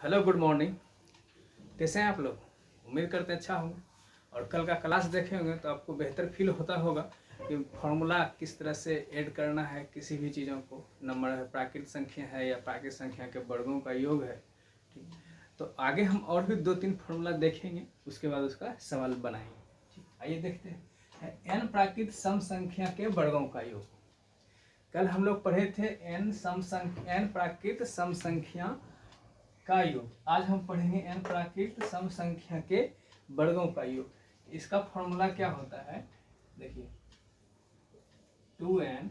Hello, good morning. कैसे हैं आप लोग? उम्मीद करते हैं अच्छा होंगे। और कल का क्लास देखे होंगे तो आपको बेहतर फील होता होगा कि फार्मूला किस तरह से ऐड करना है किसी भी चीज़ों को। नंबर है, प्राकृत संख्या है या प्राकृत संख्या के वर्गों का योग है। ठीक, तो आगे हम और भी 2-3 फार्मूला देखेंगे, उसके बाद उसका सवाल बनाएंगे। ठीक, आइए देखते हैं। एन प्राकृत सम संख्या के वर्गों का योग। कल हम लोग पढ़े थे एन प्राकृत सम संख्या का योग। आज हम पढ़ेंगे एन प्राकृत सम संख्या के वर्गों का योग। इसका फॉर्मूला क्या होता है, देखिए 2n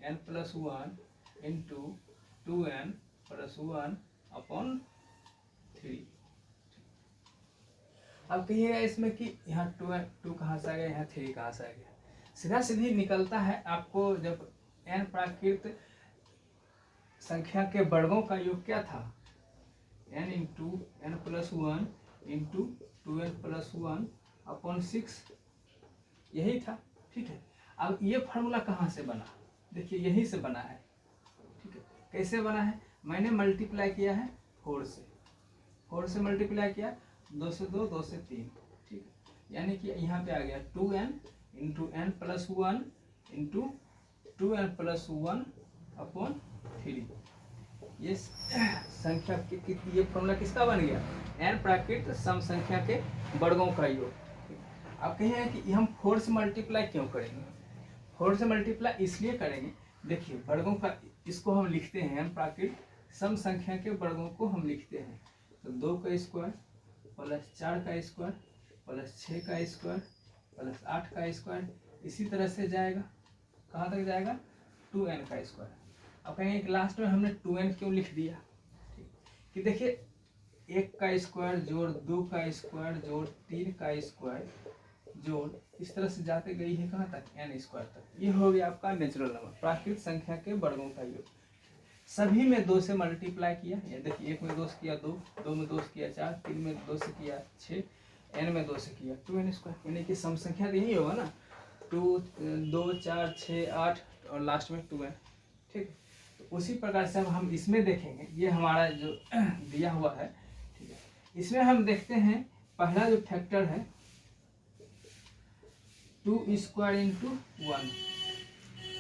n+1 into 2n+1 upon 3। अब कहिएगा इसमें कि यहाँ 2 कहाँ से आ गया, यहाँ 3 कहाँ से आ गया। सीधा सीधी निकलता है आपको। जब एन प्राकृत संख्या के वर्गों का योग क्या था, n into n+1 into 2n+1 upon 6, यही था। ठीक है, अब ये फार्मूला कहाँ से बना, देखिए यहीं से बना है। ठीक है, कैसे बना है, मैंने मल्टीप्लाई किया है 4 से। 4 से मल्टीप्लाई किया, 2 से 2, 2 से 3। ठीक है, यानी कि यहाँ पे आ गया 2n into n+1 into 2n+1 upon 3। ये संख्या ये फॉर्मूला किसका बन गया, एन प्राकृत सम संख्या के वर्गों का योग। अब कहिए कि हम 4 से मल्टीप्लाई क्यों करेंगे। 4 से मल्टीप्लाई इसलिए करेंगे, देखिए वर्गों का इसको हम लिखते हैं, एन प्राकृत सम संख्या के वर्गों को हम लिखते हैं तो 2 का स्क्वायर प्लस 4 का स्क्वायर प्लस 6 का स्क्वायर प्लस 8 का स्क्वायर, इसी तरह से जाएगा। कहाँ तक जाएगा, 2n का स्क्वायर। अब कहेंगे कि लास्ट में हमने 2n क्यों लिख दिया, ठीक कि देखिए 1 का स्क्वायर जोड़ 2 का स्क्वायर जोड़ 3 का स्क्वायर जोड़, इस तरह से जाते गई है कहाँ तक, n स्क्वायर तक। ये हो गया आपका नेचुरल नंबर, प्राकृत संख्या के वर्गों का योग। सभी में 2 से मल्टीप्लाई किया, ये देखिए 1 में 2 से किया 2, 2 में 2 से किया 4, 3 में 2 से किया 6, n में 2 से किया 2n स्क्वायर, यानी कि सम संख्या तो यही होगा ना, 2, 2, 4, 6, 8 और लास्ट में 2n। ठीक, तो उसी प्रकार से अब हम इसमें देखेंगे, ये हमारा जो दिया हुआ है। ठीक है, इसमें हम देखते हैं पहला जो फैक्टर है 2 स्क्वायर इंटू 1,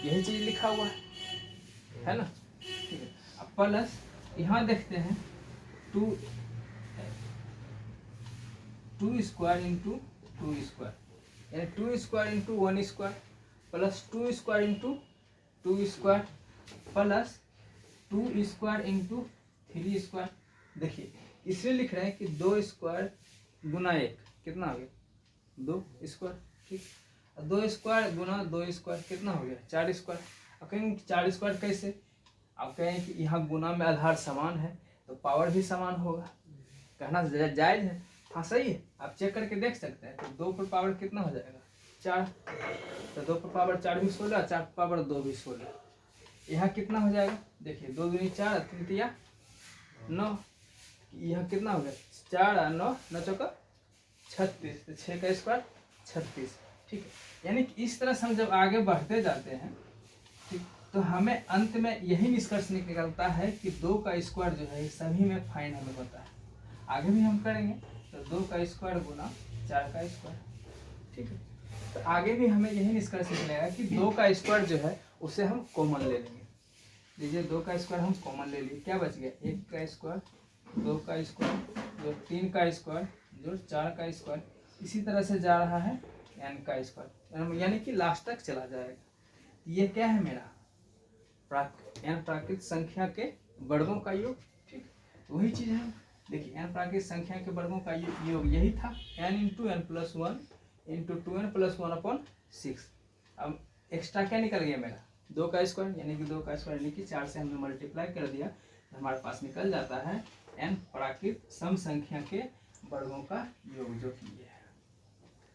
यही चीज लिखा हुआ है ना। ठीक है, अब प्लस यहाँ देखते हैं 2 स्क्वायर इंटू 2 स्क्वायर, यानी 2 square into 1 square plus 2 square into 2 square plus 2 square into 3 square. देखिए इसलिए लिख रहे हैं कि 2 स्क्वायर गुना 1 कितना हो गया, 2 स्क्वायर। ठीक, 2 स्क्वायर गुना 2 स्क्वायर कितना हो गया, 4 स्क्वायर। अब कहेंगे 4 स्क्वायर कैसे, आप कहें कि यहाँ गुना में आधार समान है तो पावर भी समान होगा, कहना जायज है। हाँ सही है, आप चेक करके देख सकते हैं। तो 2 पर पावर कितना हो जाएगा, 4, तो 2 पर पावर 4 भी 16, 4 पर पावर 2 भी 16। यहाँ कितना हो जाएगा, देखिए 2 दूनी 4, 3 तिया 9, यहाँ कितना हो गया 4 और 9, 9 चौका 36, तो 6 का स्क्वायर 36। ठीक है, यानी कि इस तरह से हम जब आगे बढ़ते जाते हैं, ठीक, तो हमें अंत में यही निष्कर्ष निकलता है कि 2 का स्क्वायर जो है सभी में फाइंड हमें होता है। आगे भी हम करेंगे तो 2 का स्क्वायर गुना 4 का स्क्वायर। ठीक है, तो आगे भी हमें यही निष्कर्ष निकलेगा कि 2 का स्क्वायर जो है उसे हम कॉमन ले लेंगे। लीजिए 2 का स्क्वायर हम कॉमन ले लिए, क्या बच गया, 1 का स्क्वायर 2 का स्क्वायर जो 3 का स्क्वायर जो 4 का स्क्वायर, इसी तरह से जा रहा है n का स्क्वायर, यानी कि लास्ट तक चला जाएगा। ये क्या है मेरा एन प्राकृत संख्या के वर्गों का योग। ठीक, वही चीज है। देखिए एन प्राकृत संख्या के वर्गों का योग यही था, n into n+1 into 2n+1 upon 6। अब एक्स्ट्रा क्या निकल गया मेरा, 2 का स्क्वायर, यानी कि 2 का स्क्वायर यानी कि 4 से हमने मल्टीप्लाई कर दिया तो हमारे पास निकल जाता है एन प्राकृत सम संख्या के वर्गों का योग, जो कि ये है।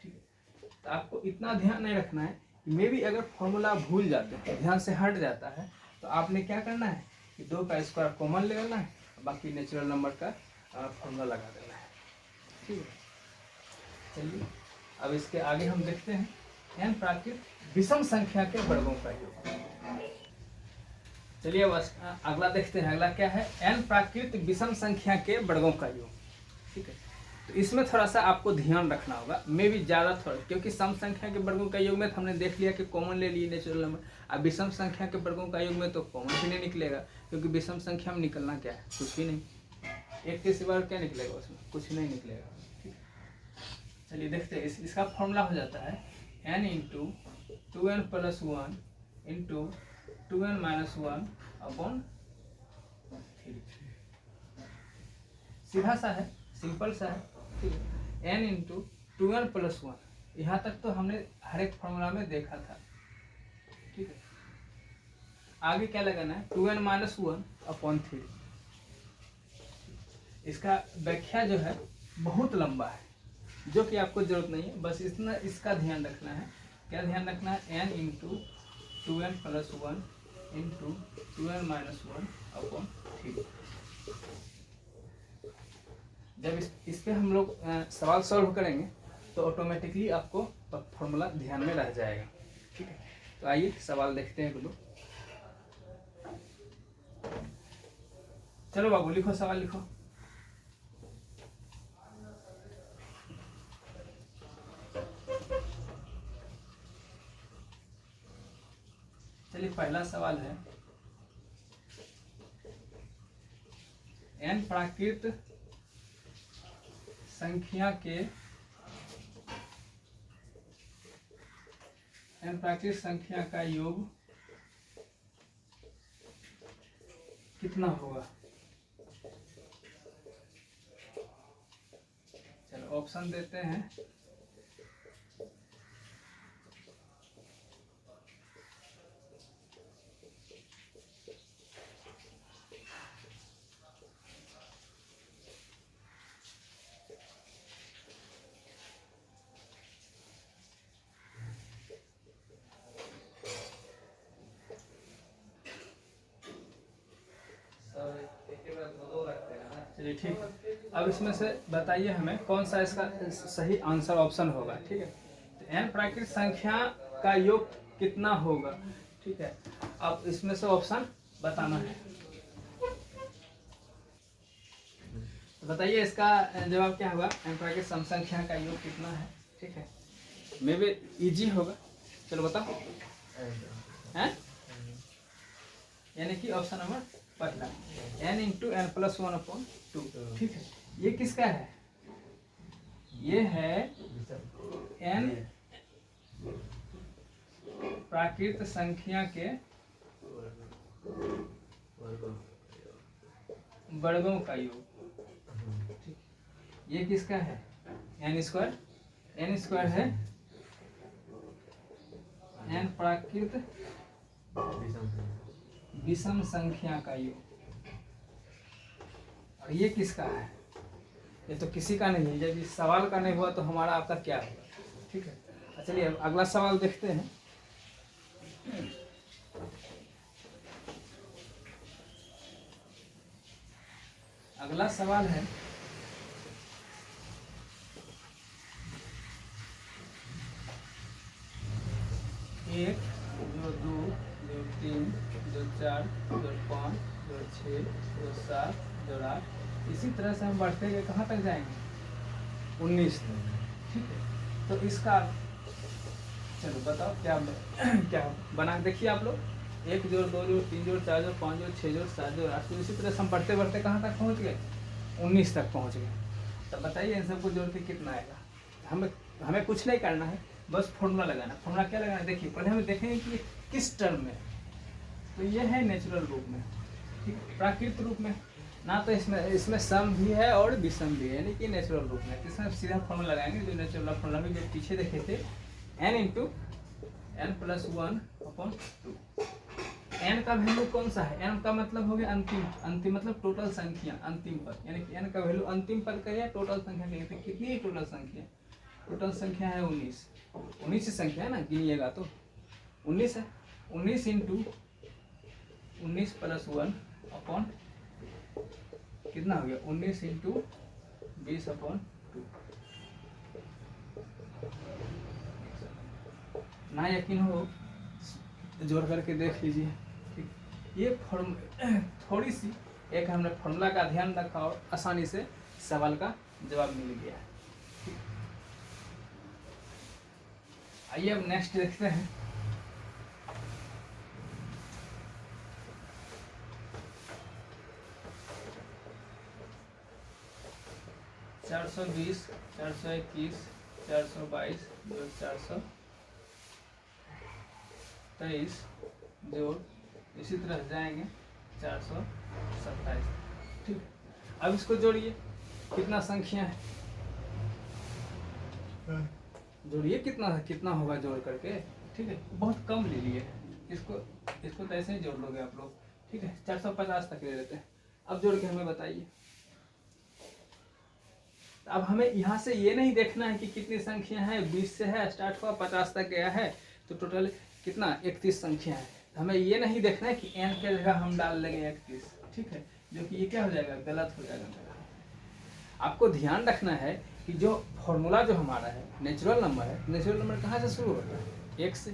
ठीक है, तो आपको इतना ध्यान नहीं रखना है कि मे भी अगर फॉर्मूला भूल जाते हैं, ध्यान से हट जाता है, तो आपने क्या करना है कि 2 का स्क्वायर कॉमन ले लेना है, बाकी नेचुरल नंबर का फॉर्मूला लगा देना है। ठीक है, चलिए अब इसके आगे हम देखते हैं एन प्राकृत विषम संख्या के वर्गों का योग। चलिए अब अगला देखते हैं। अगला क्या है, n प्राकृत विषम संख्या के वर्गों का योग। ठीक है, तो इसमें थोड़ा सा आपको ध्यान रखना होगा, मे भी ज़्यादा थोड़ा, क्योंकि सम संख्या के वर्गों का योग में तो हमने देख लिया कि कॉमन ले लिए नेचुरल नंबर। अब विषम संख्या के वर्गों का योग में तो कॉमन भी नहीं निकलेगा, क्योंकि विषम संख्या में निकलना क्या है, कुछ भी नहीं। एक के सिवा क्या निकलेगा, उसमें कुछ नहीं निकलेगा। ठीक, चलिए देखते हैं। इसका फॉर्मूला हो जाता है n into 2n plus 1 into 2n minus 1 upon 3। सीधा सा है, सिंपल सा है। ठीक है, n इंटू 2n प्लस 1, यहाँ तक तो हमने हर एक फॉर्मूला में देखा था। ठीक है, आगे क्या लगाना है, 2n माइनस 1 अपॉन 3। इसका व्याख्या जो है बहुत लंबा है, जो कि आपको जरूरत नहीं है, बस इतना इसका ध्यान रखना है। क्या ध्यान रखना है, n into 2n plus 1 into 2n minus 1 upon 3। जब इस पे हम लोग सवाल सॉल्व करेंगे तो ऑटोमेटिकली आपको फॉर्मूला ध्यान में रह जाएगा। ठीक है, तो आइए सवाल देखते हैं गुरु। चलो बाबू लिखो, सवाल लिखो। चलिए पहला सवाल है, n प्राकृत संख्या के n प्राकृत संख्या का योग कितना होगा। चलो ऑप्शन देते हैं। चलिए ठीक है, अब इसमें से बताइए हमें कौन सा इसका सही आंसर ऑप्शन होगा। ठीक है, तो n प्राकृत संख्या का योग कितना होगा। ठीक है, अब इसमें से ऑप्शन बताना है। तो बताइए इसका जवाब क्या होगा, n प्राकृत सम संख्या का योग कितना है। ठीक है, मे भी इजी होगा। चलो बताओ, हैं, यानी कि ऑप्शन नंबर पहला n into n plus 1 upon 2। ठीक है, ये किसका है, ये है n प्राकृत संख्या के वर्गों का योग। ठीक, ये किसका है, n स्क्वायर है n प्राकृत विषम संख्या का योग। और ये किसका है, ये तो किसी का नहीं है। जब इस सवाल का नहीं हुआ तो हमारा आपका क्या होगा। ठीक है, चलिए अगला सवाल देखते हैं। अगला सवाल है, एक जो 2 जो 3 जो 4 जो 5 जो 6 जो 7 जो 8, इसी तरह से हम बढ़ते गए कहाँ तक जाएंगे, 19 तक। ठीक है, तो इसका चलो बताओ क्या क्या बना देखिए आप लोग, 1 जोड़ 2 जोड़ 3 जोड़ 4 जोड़ 5 जोड़ 6 जोड़ 7 जोड़ 8, तो इसी तरह से हम बढ़ते बढ़ते कहाँ तक पहुँच गए, 19 तक पहुँच गए। तो बताइए इन सबको जोड़ के कितना आएगा। हमें कुछ नहीं करना है, बस फॉर्मूला लगाना। फॉर्मूला क्या लगाना है, देखिए पहले हम देखेंगे कि किस टर्म में। तो ये है नेचुरल रूप में, ठीक, प्राकृत रूप में ना, तो इसमें सम भी है और विषम भी है, यानी कि नेचुरल रूप में। इसमें सीधा फॉर्मूला लगाएंगे, जो नेचुरल फॉर्मूला में जो पीछे देखे थे, n into n plus 1 upon 2। n का वैल्यू कौन सा है, n का मतलब हो गया अंतिम, अंतिम मतलब टोटल संख्या, अंतिम पद, यानी कि n का वैल्यू अंतिम पद का या टोटल संख्या का। तो कितनी है टोटल संख्या, टोटल संख्या है 19 संख्या है ना, गिनिएगा तो 19 है। 19 इंटू 19 प्लस 1 अपॉन कितना हो गया, 19 इंटू 20 अपॉन 2। ना यकीन हो जोड़ करके देख लीजिए। ठीक, ये थोड़ी सी एक हमने फॉर्मूला का ध्यान रखा और आसानी से सवाल का जवाब मिल गया है। आइए अब नेक्स्ट देखते हैं। चार सौ 421, 422 जोड़ 423 जोड़ इसी तरह जाएंगे 427। ठीक, अब इसको जोड़िए, कितना संख्या है, जोड़िए कितना होगा जोड़ करके। ठीक है, बहुत कम ले लिए, इसको तो ऐसे ही जोड़ लोगे आप लोग। ठीक है, 450 तक ले लेते हैं। अब जोड़ के हमें बताइए। अब हमें यहाँ से ये नहीं देखना है कि कितनी संख्या है, 20 से है स्टार्ट हुआ 50 तक गया है तो टोटल कितना 31 संख्या है। हमें ये नहीं देखना है कि n के जगह हम डाल लेंगे 31। ठीक है, जो कि ये क्या हो जाएगा, गलत हो जाएगा मेरा। आपको ध्यान रखना है कि जो फॉर्मूला जो हमारा है नेचुरल नंबर है, नेचुरल नंबर कहाँ से शुरू होता है, 1 से।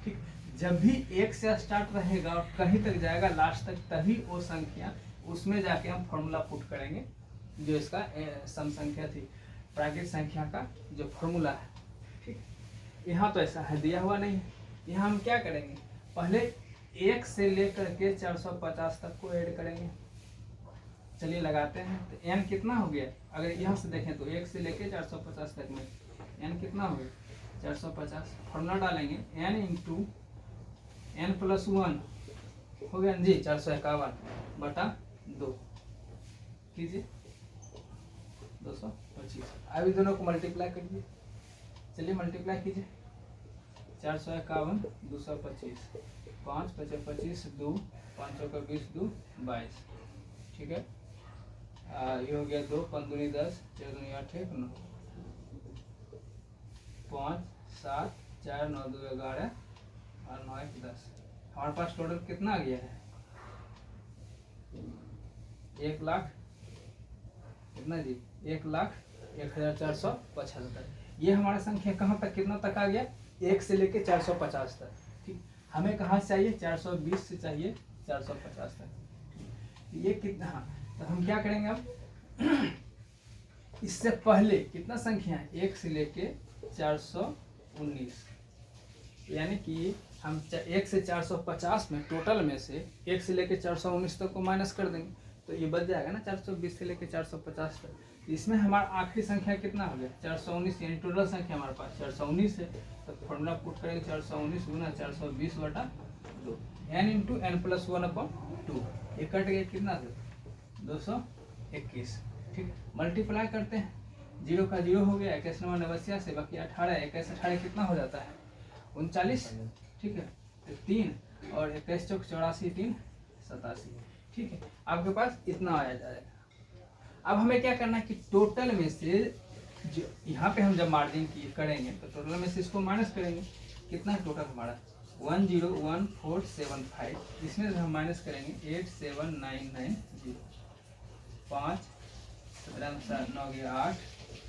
ठीक, जब भी 1 से स्टार्ट रहेगा और कहीं तक जाएगा लास्ट तक, तभी वो संख्या उसमें जाके हम फॉर्मूला पुट करेंगे जो इसका सम संख्या थी, प्राकृतिक संख्या का जो फॉर्मूला है। ठीक, यहाँ तो ऐसा है, दिया हुआ नहीं है। यहाँ हम क्या करेंगे, पहले 1 से लेकर के 450 तक को ऐड करेंगे। चलिए लगाते हैं, तो n कितना हो गया, अगर यहाँ से देखें तो 1 से लेकर 450 तक में n कितना हो गया 450। फॉर्मूला डालेंगे n इंटू n+1 हो गया जी 451/2 कीजिए 225। अभी दोनों को मल्टीप्लाई करिए, चलिए मल्टीप्लाई कीजिए। 451 225, 5 × 25 2, 5 × 20 2 22। ठीक है, ये हो गया 2 5 दूनी 10, 4 दूनी 8 1 9, 5 7 4 9 2 11 और 9 1 10। हमारे पास टोटल कितना आ गया है, 1 लाख कितना जी, 1,01,475। ये हमारा संख्या कहाँ तक, कितना तक आ गया, 1 से लेके 450 तक। ठीक, हमें कहाँ से चाहिए, 420 से चाहिए 450 तक। ये कितना, हाँ, तो हम क्या करेंगे अब इससे पहले कितना संख्या है, 1 से लेके 419, यानी कि हम 1 से 450 में टोटल में से 1 से लेके 419 तक को माइनस कर देंगे, तो ये बच जाएगा ना 420 से लेके 450 तक। इसमें हमारा आखिरी संख्या कितना हो गया 419, यानी टोटल संख्या हमारे पास 419 है। तो फॉर्मूला पुट करेंगे 419 गुना 420/2, n इंटू n+1/2। ये कट गया कितना से 221। ठीक, मल्टीप्लाई करते हैं, 0 का 0 हो गया, 21 नंबर 89 से बाकी 18, 21 18 कितना हो जाता है 39। ठीक है, तो 3 और 21 चौक 84, 3 87। ठीक है, आपके पास इतना आया जाएगा। अब हमें क्या करना है कि टोटल में से जो यहाँ पे हम जब मार्जिन की करेंगे तो टोटल में से इसको माइनस करेंगे, कितना है टोटल हमारा 101475। इसमें से हम माइनस करेंगे 87990, 5 17 से 9 गया 8,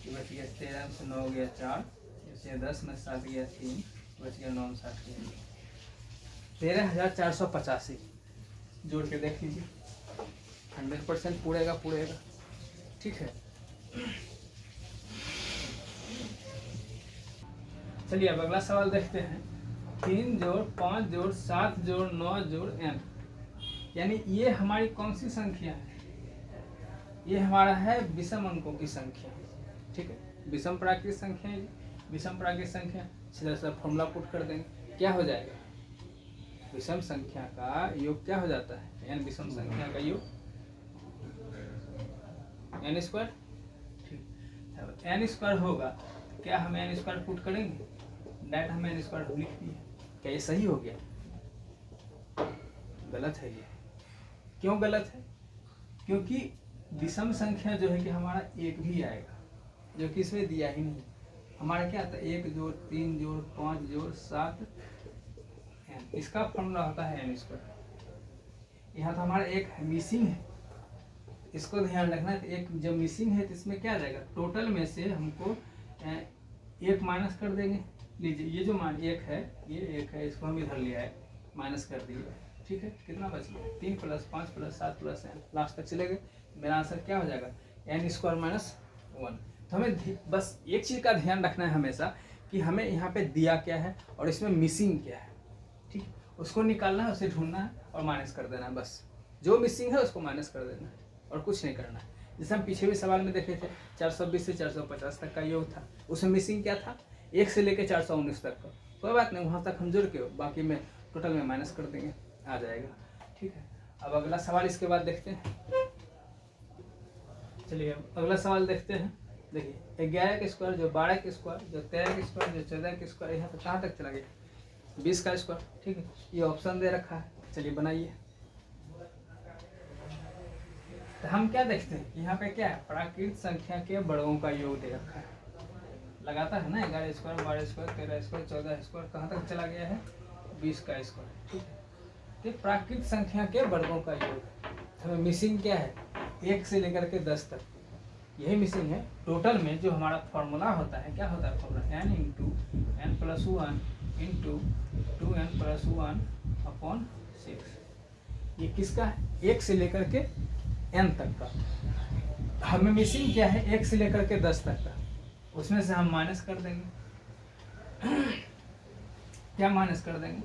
बच गया 13 से 9 गया 4, इससे 10 में 7 गया 3, बच गया 9 7 गया 13,485। जोड़ के देख लीजिए, 100% पूरेगा। ठीक है, चलिए अब अगला सवाल देखते हैं। 3 जोड़ 5 जोड़ 7 जोड़ 9 जोड़ n, यानी ये हमारी कौन सी संख्या है, ये हमारा है विषम अंकों की संख्या। ठीक है, विषम प्राकृतिक संख्या है, विषम प्राकृतिक संख्या सीधा सा फॉर्मूला पुट कर देंगे, क्या हो जाएगा, विषम संख्या का योग क्या हो जाता है, n विषम संख्या का योग n²। ठीक, n² होगा, क्या हम n² पुट करेंगे, डायरेक्ट हम n² लिख दिए, क्या ये सही हो गया, गलत है। ये क्यों गलत है, क्योंकि विषम संख्या जो है कि हमारा 1 भी आएगा, जो कि इसमें दिया ही नहीं। हमारा क्या आता है 1 जोड़ 3 जोड़ 5 जोड़ 7, इसका फॉर्मूला होता है n²। यहाँ तो हमारा 1 मिसिंग है, इसको ध्यान रखना है। एक जब मिसिंग है तो इसमें क्या आ जाएगा, टोटल में से हमको 1 माइनस कर देंगे। लीजिए ये जो मान 1 है, ये 1 है, इसको हम इधर ले आए, माइनस कर दिए। ठीक है, कितना बच गया 3 + 5 + 7 + n, लास्ट तक चले गए। मेरा आंसर क्या हो जाएगा n² - 1। तो हमें बस एक चीज़ का ध्यान रखना है हमेशा कि हमें यहाँ पे दिया क्या है और इसमें मिसिंग क्या है, ठीक है, उसको निकालना है, उसे ढूंढना है और माइनस कर देना है। बस जो मिसिंग है उसको माइनस कर देना है और कुछ नहीं करना है। जैसे हम पीछे भी सवाल में देखे थे 420 से 450 तक का योग था, उसमें मिसिंग क्या था 1 से लेकर 419 तक का। कोई बात नहीं, वहाँ तक हम जुड़ के बाकी में टोटल में माइनस कर देंगे, आ जाएगा। ठीक है, अब अगला सवाल इसके बाद देखते हैं। चलिए अगला सवाल देखते हैं। देखिए 11 के स्क्वायर, जो 12 के स्क्वायर, जो 13 के स्क्वायर, जो 14 के स्क्वायर, यहाँ पर कहाँ तक चला गया 20 का स्क्वायर। ठीक है, ये ऑप्शन दे रखा है, चलिए बनाइए। तो हम क्या देखते हैं यहाँ पे क्या है, प्राकृत संख्या के वर्गों का योग दे रखा है। लगाता है ना 11 स्क्वायर, 12 स्क्वायर, 13 स्क्वायर, 14 स्क्वायर, कहाँ तक चला गया है 20 का स्क्वायर। ठीक है, तो प्राकृत संख्या के वर्गों का योग। हमें मिसिंग क्या है 1 से लेकर के 10 तक, यही मिसिंग है। टोटल में जो हमारा फॉर्मूला होता है, क्या होता है फॉर्मूला n × n + 1 × 2n + 1/6। ये किसका है 1 से लेकर के n तक का। हमें मिसिंग क्या है 1 से लेकर के 10 तक का, उसमें से हम माइनस कर देंगे। क्या माइनस कर देंगे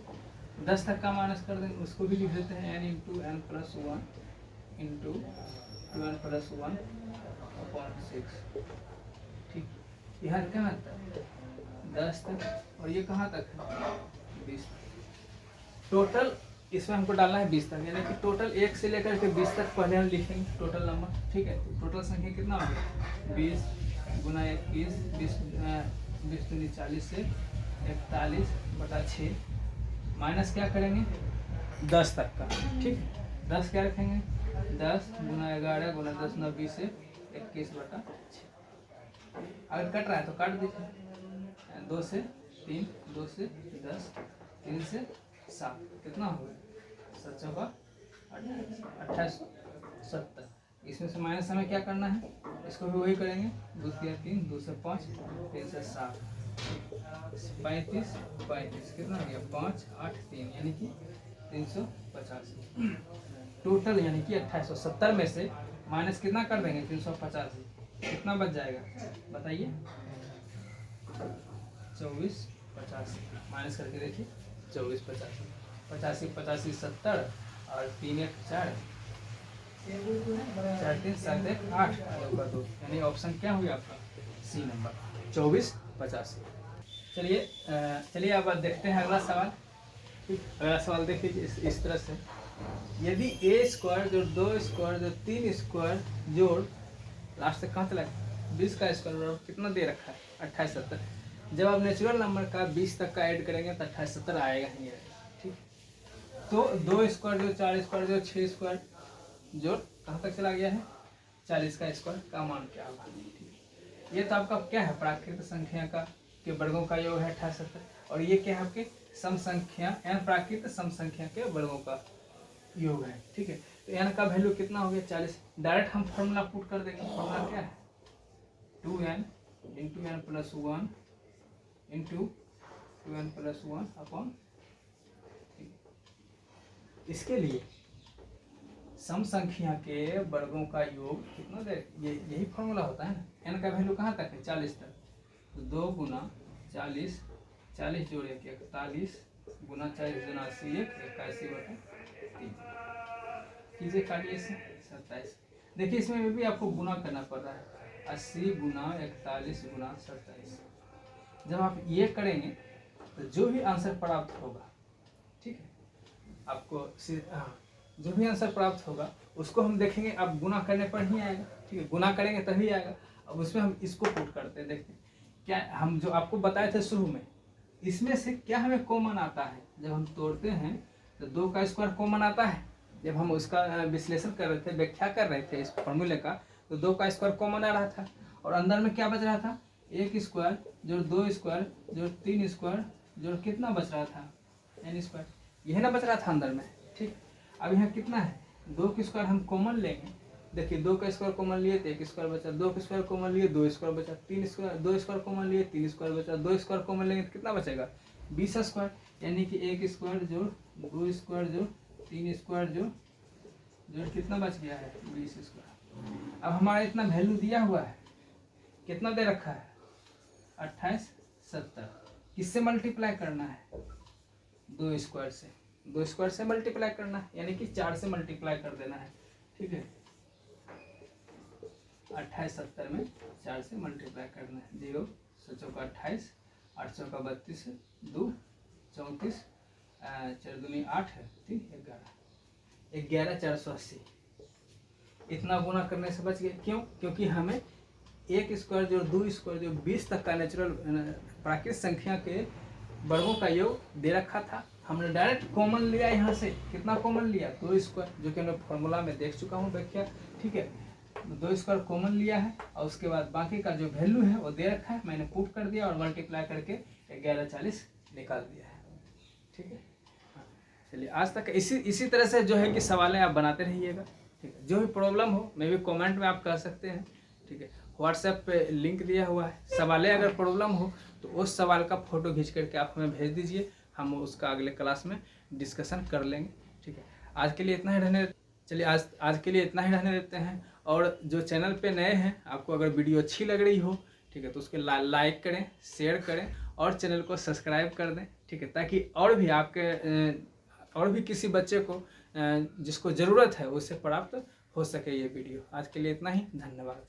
10 तक का माइनस कर देंगे, उसको भी लिख देते हैं n × n + 1 × 2n + 1/6। ठीक, यहाँ क्या आता है 10 तक और ये कहाँ तक है 20 तक। टोटल इसमें हमको डालना है 20 तक, यानी कि टोटल 1 से लेकर के 20 तक पहले हम लिखेंगे टोटल नंबर। ठीक है, टोटल संख्या कितना हो गया 20 × 21, 20 दूनी 40 से 41/6 माइनस क्या करेंगे 10 तक का। ठीक है, 10 क्या रखेंगे 10 × 11 × 10 9 20 से 21/6। अगर कट रहा है तो काट दीजिए। 2 से 3, 2 से 10, 3 से 7, कितना हो गया 7 चौका 2870। इसमें से माइनस हमें क्या करना है, इसको भी वही करेंगे 2 × 3, 2 से 5, 3 से 7, 35, कितना हो गया 5, 8, 3, यानी कि 385। टोटल यानी कि 2870 में से माइनस कितना कर देंगे 385, कितना बच जाएगा बताइए 2485। माइनस करके देखिए 2485, 85 85 70 और 3 1 4, 4 3 7 1 8, 2 का 2, यानी ऑप्शन क्या हुआ आपका सी नंबर 2485। चलिए अब देखते हैं अगला सवाल। अगला सवाल देखिए इस तरह से, यदि a² जोड़ 2² जोड़ 3² जोड़ लास्ट तक कहाँ चला 20 का स्क्वायर कितना दे रखा है 2870। जब आप नेचुरल नंबर का 20 तक का ऐड करेंगे तो 2870 आएगा ही है। ठीक, तो 2² जो 4² जो 6² जोड़ कहाँ तक चला गया है 40 का स्क्वायर का मान क्या होगा। ठीक, ये तो आपका क्या है प्राकृत संख्या का के वर्गों का योग है 2870, और ये क्या है आपके सम संख्या n प्राकृत सम संख्या के वर्गों का योग है। ठीक है, तो n का वैल्यू कितना हो गया 40। डायरेक्ट हम फॉर्मूला पुट कर देंगे। फॉर्मूला क्या है 2n × n + 1 × 2n + 1/। इसके लिए सम संख्या के वर्गों का योग कितना दे, यही फॉर्मूला होता है ना। n का वैल्यू कहाँ तक है 40 तक, तो 2 × 40, 40 जोड़ 1 41 × 40 × 80 81/3 कीजिए, काटिए से 27। देखिए इसमें भी आपको गुना करना पड़ रहा है 80 × 41 × 27। जब आप ये करेंगे तो जो भी आंसर प्राप्त होगा, ठीक है, आपको जो भी आंसर प्राप्त होगा उसको हम देखेंगे अब गुना करने पर ही आएगा। ठीक है, गुना करेंगे तभी आएगा। अब उसमें हम इसको पुट करते हैं, देखते हैं क्या हम जो आपको बताए थे शुरू में, इसमें से क्या हमें कॉमन आता है। जब हम तोड़ते हैं तो 2 का स्क्वायर कॉमन आता है। जब हम उसका विश्लेषण कर रहे थे, व्याख्या कर रहे थे इस फॉर्मूले का, तो 2 का स्क्वायर कॉमन आ रहा था और अंदर में क्या बच रहा था 1² जोड़ 2² जोड़ 3² जोड़ कितना बच रहा था n², यही ना बच रहा था अंदर में। ठीक, अब यहाँ कितना है 2 का स्क्वायर हम कॉमन लेंगे। देखिए 2 का स्क्वायर कॉमन लिए तो 1² बचा, 2 का स्क्वायर कॉमन लिए 2² बचा, 2 कॉमन लिए 3² बचा, 2² कॉमन लेंगे तो कितना बचेगा 20², यानी कि 1² जोड़ 2² जोड़ 3 स्क्वायर जो कितना बच गया है 20 स्क्वायर। अब हमारा इतना वैल्यू दिया हुआ है, कितना दे रखा है 28 70। किससे मल्टीप्लाई करना है 2 स्क्वायर से, 2 स्क्वायर से मल्टीप्लाई करना है, यानी कि 4 से मल्टीप्लाई कर देना है। ठीक है, 28 70 में 4 से मल्टीप्लाई करना है। 0 7 28, 8 चौका 32, 2 34, 4 दूनी 8 है, 3 11, 11 480। इतना गुना करने से बच गया। क्यों? क्योंकि हमें 1 स्क्वायर जो 2 स्क्वायर जो 20 तक का नेचुरल प्राकृतिक संख्या के वर्गों का योग दे रखा था। हमने डायरेक्ट कॉमन लिया यहाँ से। कितना कॉमन लिया 2 स्क्वायर, जो कि मैं फॉर्मूला में देख चुका हूँ व्याख्या। ठीक है, 2 स्क्वायर कॉमन लिया है और उसके बाद बाकी का जो वैल्यू है वो दे रखा है, मैंने पुट कर दिया और मल्टीप्लाई करके 1140 निकाल दिया है। ठीक है, चलिए आज तक इसी तरह से जो है कि सवालें आप बनाते रहिएगा। ठीक है, जो भी प्रॉब्लम हो मे भी कमेंट में आप कह सकते हैं। ठीक है, व्हाट्सएप पे लिंक दिया हुआ है। सवालें अगर प्रॉब्लम हो तो उस सवाल का फ़ोटो खींच करके आप हमें भेज दीजिए, हम उसका अगले क्लास में डिस्कशन कर लेंगे। ठीक है, आज के लिए इतना ही रहने चलिए आज के लिए इतना ही रहने देते हैं। और जो चैनल पे नए हैं, आपको अगर वीडियो अच्छी लग रही हो, ठीक है, तो उसके लाइक करें, शेयर करें और चैनल को सब्सक्राइब कर दें। ठीक है, ताकि और भी किसी बच्चे को जिसको ज़रूरत है उससे प्राप्त हो सके ये वीडियो। आज के लिए इतना ही, धन्यवाद।